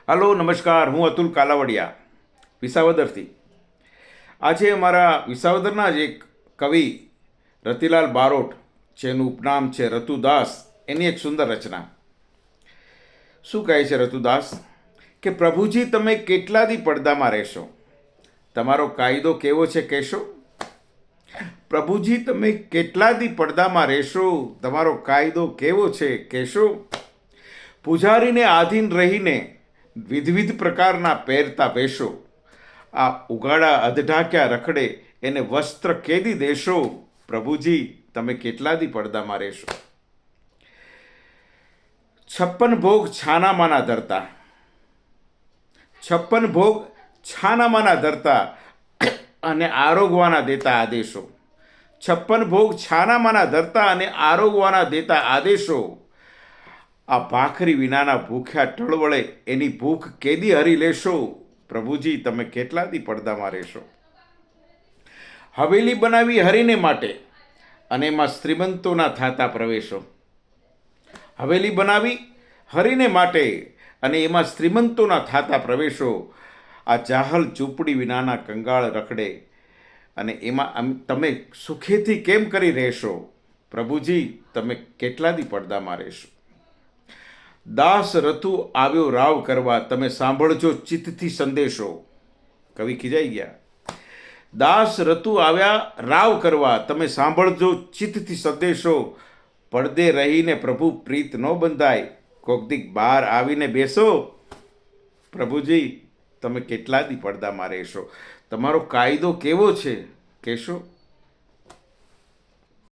Hello નમસ્કાર, હું અતુલ કાલાવડિયા વિસાવદરથી. આજે અમારા વિસાવદરના જ એક કવિ રતિલાલ બારોટ, જેનું ઉપનામ છે રતુદાસ, એની એક સુંદર રચના. શું કહે છે રતુદાસ કે પ્રભુજી તમે કેટલા દી પડદામાં રહેશો, તમારો કાયદો કેવો છે કહેશો. પ્રભુજી તમે કેટલા દી પડદામાં રહેશો, તમારો કાયદો કેવો છે કહેશો. પૂજારીને આધીન રહીને વિવિધ પ્રકારના પહેરતા વેશો, આ ઉગાડા અધઢાક્યા રખડે એને વસ્ત્ર કેદી દેશો. પ્રભુજી તમે કેટલા દી પડદામાં રહેશો. 56 ભોગ છાનામાના ધરતા, 56 ભોગ છાનામાના ધરતા અને આરોગવાના દેતા આદેશો. 56 ભોગ છાનામાના ધરતા અને આરોગવાના દેતા આદેશો. આ ભાખરી વિનાના ભૂખ્યા ટળવળે એની ભૂખ કેદી હરી લેશો. પ્રભુજી તમે કેટલા દી પડદામાં રહેશો. હવેલી બનાવી હરીને માટે અને એમાં શ્રીમંતોના થાતા પ્રવેશો. હવેલી બનાવી હરીને માટે અને એમાં શ્રીમંતોના થાતા પ્રવેશો. આ જાહલ ઝૂંપડી વિનાના કંગાળ રખડે અને એમાં તમે સુખેથી કેમ કરી રહેશો. પ્રભુજી તમે કેટલા દી પડદામાં રહેશો. દાસ રતુ આવ્યો રાવ કરવા, તમે સાંભળજો ચિત્તથી સંદેશો. કવિ ખીજાઈ ગયા. દાસ રતુ આવ્યા રાવ કરવા, તમે સાંભળજો ચિત્તથી સંદેશો. પડદે રહીને પ્રભુ પ્રીત ન બંધાય, કોક દીક બહાર આવીને બેસો. પ્રભુજી તમે કેટલા દી પડદામાં રહેશો, તમારો કાયદો કેવો છે કહેશો.